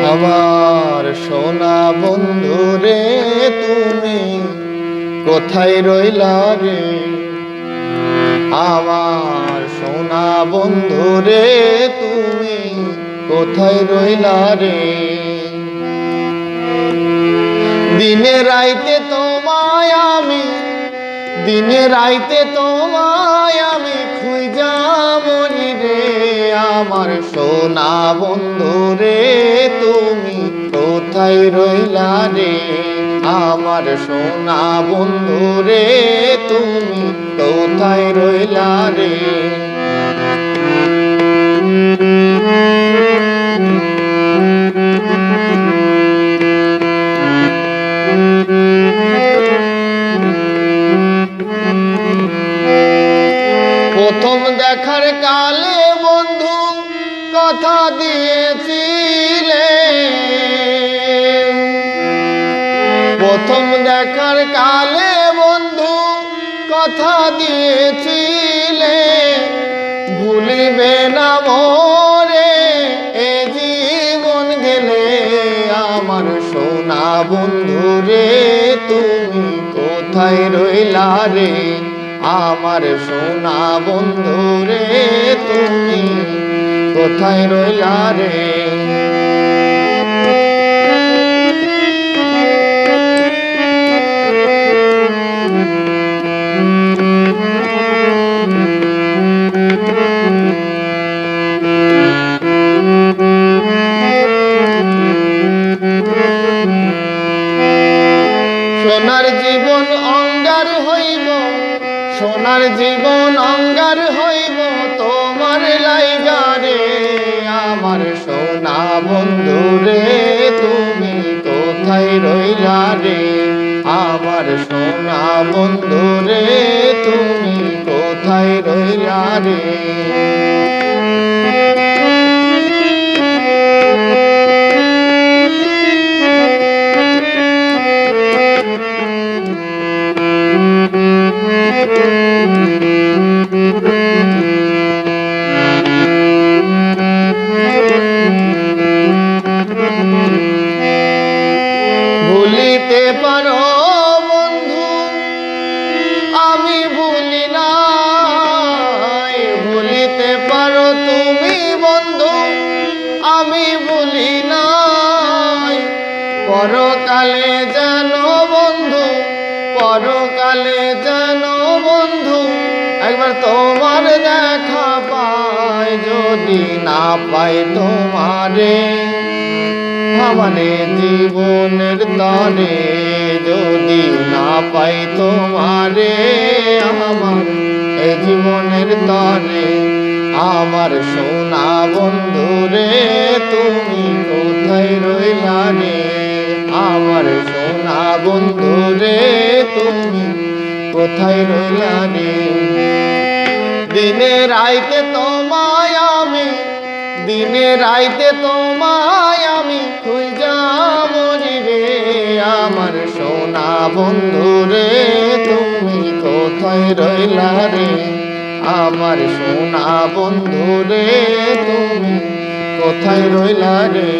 আমার সোনা বন্ধু রে তুমি কোথায় রইলা রে? আমার সোনা বন্ধু রে তুমি কোথায় রইলা রে? দিনে রাইতে তোমায় আমি খুঁজা মরি রে। আমার সোনা বন্ধু রে তুমি কোথায় রইলা রে? আমার সোনা বন্ধু রে তুমি কোথায় রইলা রে? প্রথম দেখার কালে বন্ধু কথা দিয়েছিলে, প্রথম দেখার কালে বন্ধু কথা দিয়েছিলে, ভুলিবে না মোরে এ জীবন গেলে। আমার সোনা বন্ধু রে তুমি কোথায় রইলা রে? আমার সোনা বন্ধু রে তুমি কোথায় রইলা রে? সোনার জীবন অঙ্গার হইব, সোনার জীবন অঙ্গার হইব তোমার লাইগা রে। আমার সোনা বন্ধু রে তুমি কোথায় রইলা রে? আমার সোনা বন্ধু রে তুমি কোথায় রইলা রে? ভুলিতে পারো বন্ধু আমি ভুলি নাই, ভুলিতে পারো তুমি বন্ধু আমি ভুলি নাই। পরকালে জানো বন্ধু, পরকালে জানো বন্ধু একবার তোমার দেখা পাই, যদি না পাই তোমারে আমারে জীবনের তরে, যদি না পাই তোমারে আমার এ জীবনের তরে। আমার সোনা বন্ধু রে তুমি কোথায় রইলা রে? আমার সোনা বন্ধু রে তুমি কোথায় রইলা রে? দিনে রাইতে তোমায় আমি, দিনে রাইতে তোমায় আমি খুঁজা মরি রে। আমার সোনা বন্ধু রে তুমি কোথায় রইলা রে? আমার সোনা বন্ধু রে তুমি কোথায় রইলা রে?